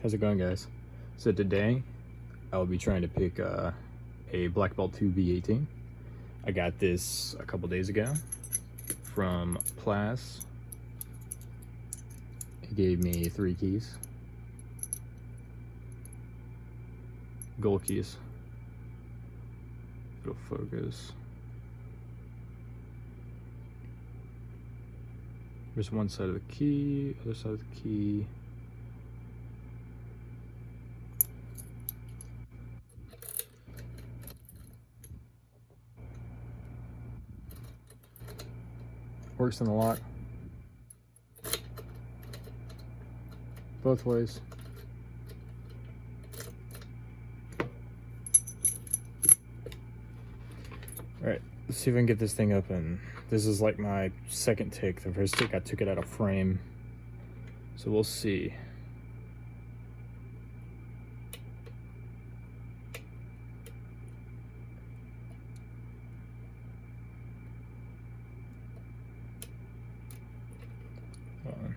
How's it going, guys? So today I'll be trying to pick a Black Belt 2 V18. I got this a couple days ago from Plas. He gave me 3 keys, gold keys. It'll focus. There's one side of the key, other side of the key. Works in the lock both ways. All right, let's see if I can get this thing open. This is like my second take. The first take I took it out of frame, so we'll see. Hold on.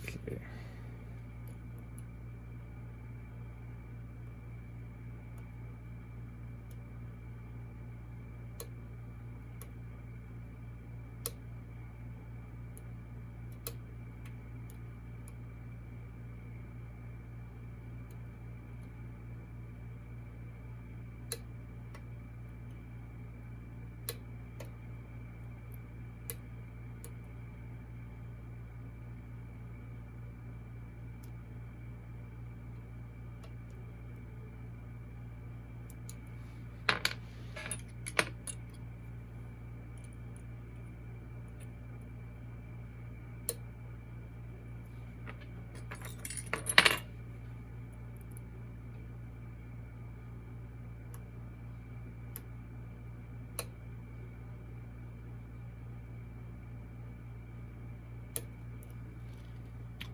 Okay.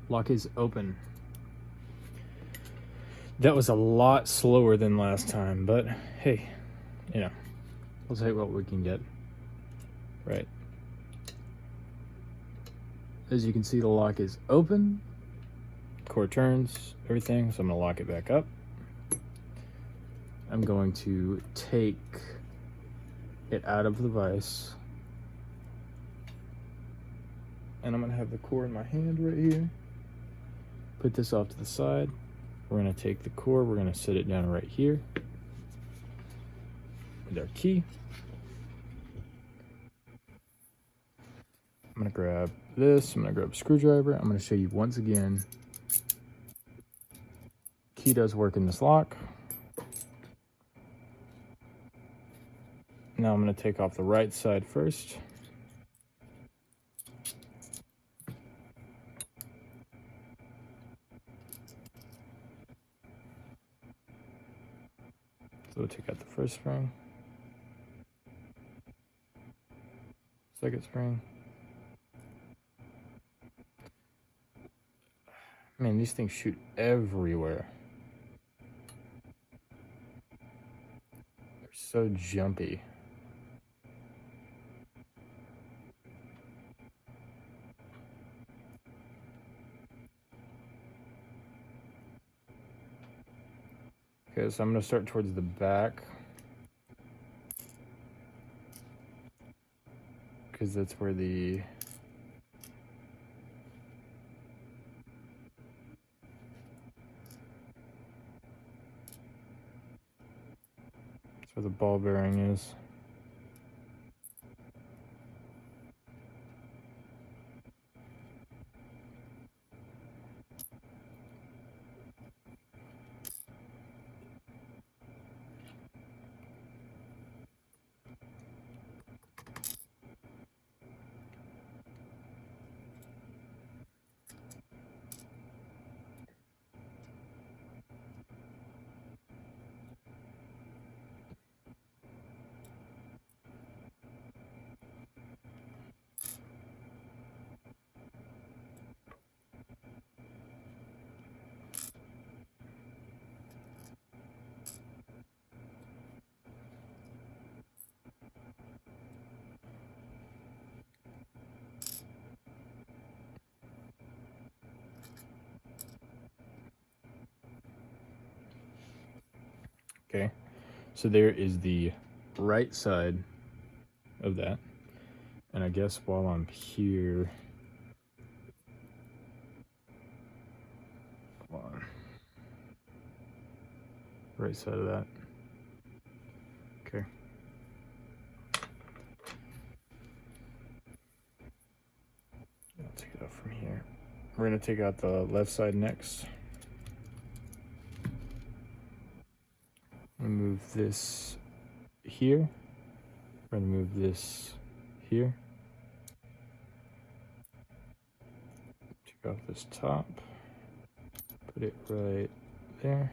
Lock is open. That was a lot slower than last time, but hey, you know, we'll take what we can get. Right. As you can see, the lock is open. Core turns, everything, so I'm going to lock it back up. I'm going to take it out of the vise. And I'm going to have the core in my hand right here. Put this off to the side. We're going to take the core, we're going to set it down right here with our key. I'm going to grab this, I'm going to grab a screwdriver. I'm going to show you once again, key does work in this lock. Now I'm going to take off the right side first. So we'll take out the first spring, second spring. Man, these things shoot everywhere. They're so jumpy. Okay, so I'm going to start towards the back, because that's where the ball bearing is. Okay, so there is the right side of that. And I guess while I'm here, come on, right side of that. Okay. I'll take it out from here. We're gonna take out the left side next. Move this here. We're gonna move this here. Take off this top. Put it right there.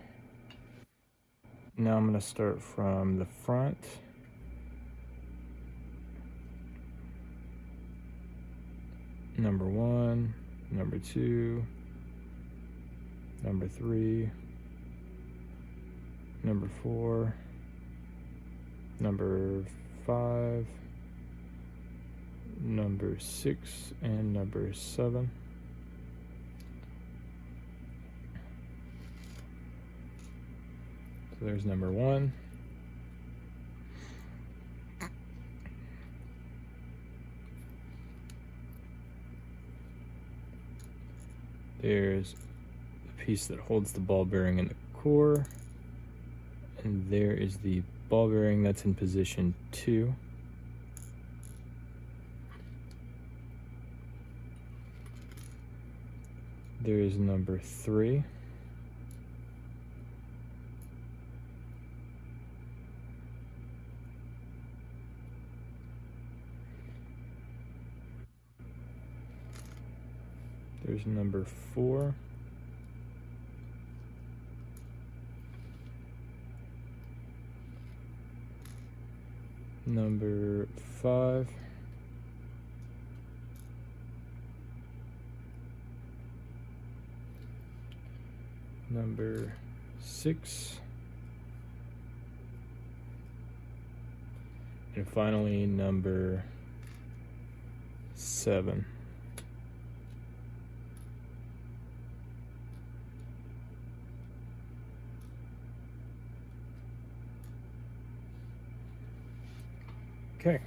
Now I'm gonna start from the front. Number 1, number 2, number 3, number 4, number 5, number 6, and number 7. So there's number 1. There's the piece that holds the ball bearing in the core. And there is the ball bearing that's in position 2. There is number 3. There's number 4. Number 5. Number 6. And finally, number 7. Okay,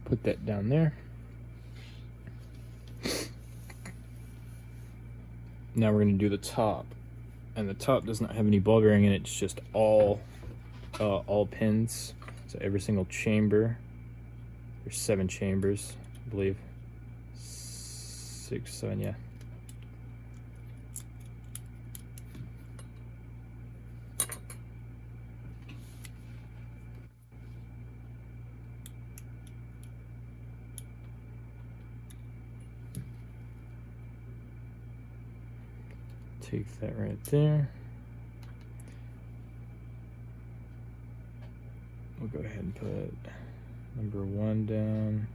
put that down there. Now we're going to do the top and the top does not have any ball bearing in it. It's just all pins. So every single chamber. There's 7 chambers, I believe. 6, 7, yeah. Take that right there. We'll go ahead and put number 1 down,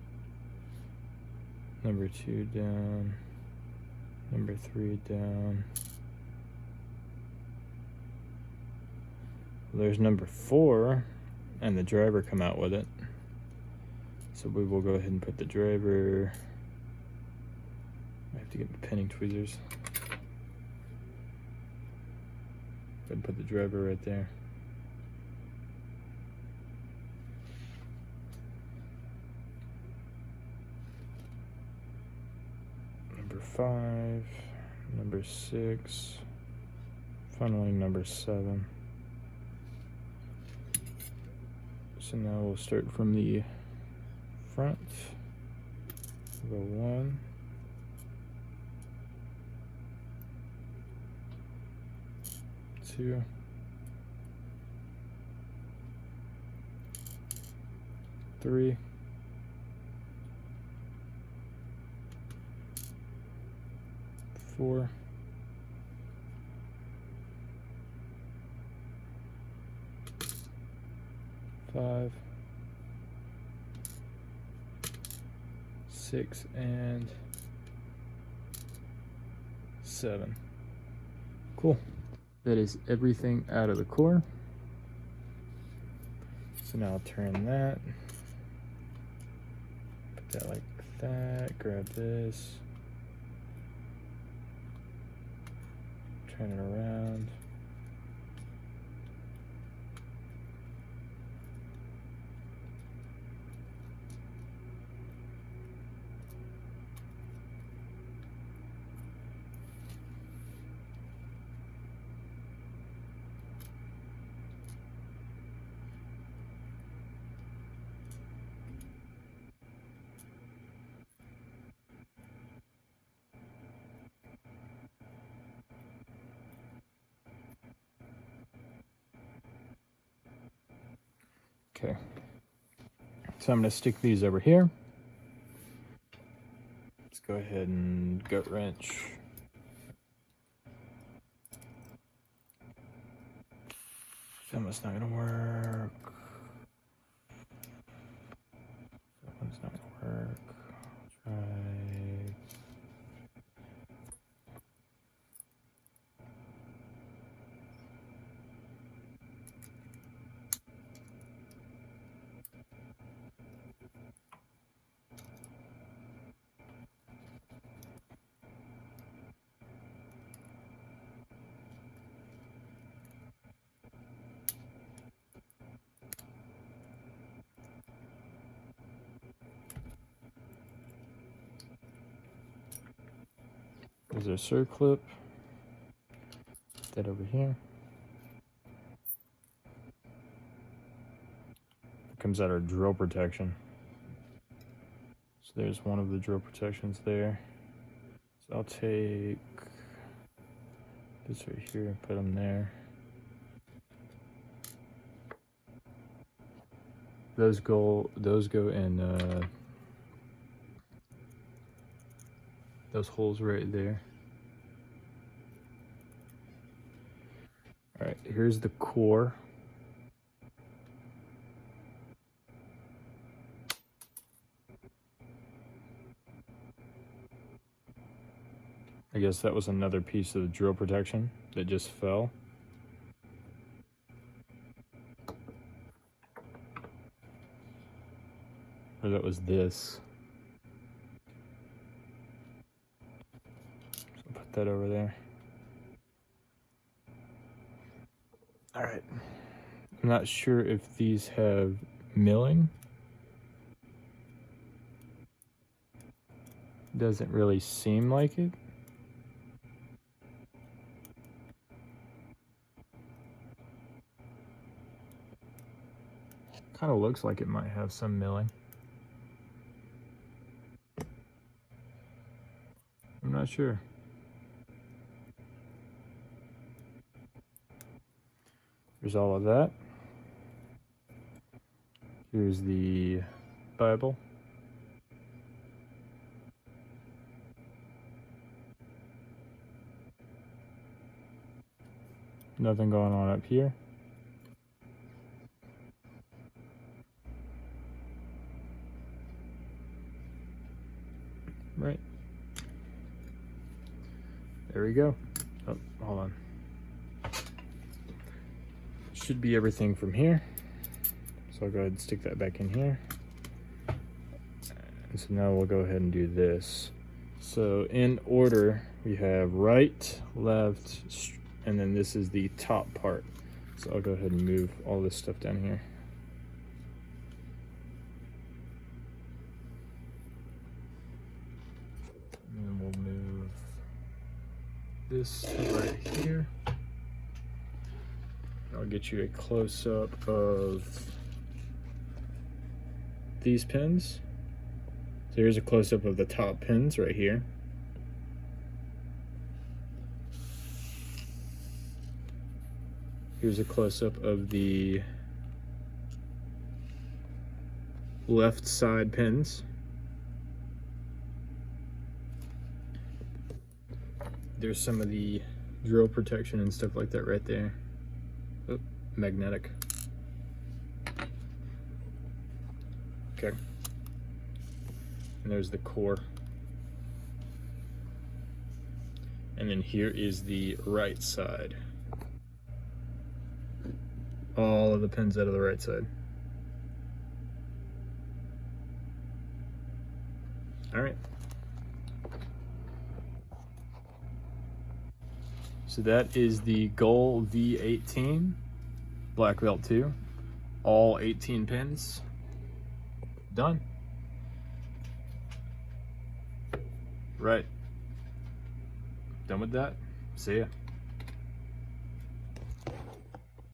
number 2 down, number 3 down. There's number 4, and the driver come out with it. So we will go ahead and put the driver. I have to get the pinning tweezers. Go ahead and put the driver right there. Number 5, number 6, finally number 7. So now we'll start from the front. We'll go 1, 2, 3, 4, 5, 6, and 7. Cool. That is everything out of the core. So now I'll turn that. Put that like that. Grab this. Turn it around. Okay, so I'm going to stick these over here. Let's go ahead and gut wrench. That one's not going to work. That one's not going to work. I'll try. There's our circlip. Put that over here. Comes out our drill protection. So there's one of the drill protections there. So I'll take this right here and put them there. Those go in those holes right there. All right, here's the core. I guess that was another piece of the drill protection that just fell. Or that was this. So put that over there. All right. I'm not sure if these have milling. Doesn't really seem like it. Kind of looks like it might have some milling. I'm not sure. There's all of that. Here's the Bible. Nothing going on up here. Right. There we go. Oh, hold on. Should be everything from here. So I'll go ahead and stick that back in here. And so now we'll go ahead and do this. So in order, we have right, left, and then this is the top part. So I'll go ahead and move all this stuff down here. And then we'll move this right here. I'll get you a close-up of these pins. So here's a close-up of the top pins right here. Here's a close-up of the left side pins. There's some of the drill protection and stuff like that right there. Oh, magnetic. Okay. And there's the core. And then here is the right side. All of the pins out of the right side. All right. So that is the Goal V18 Black Belt 2. All 18 pins. Done. Right. Done with that. See ya.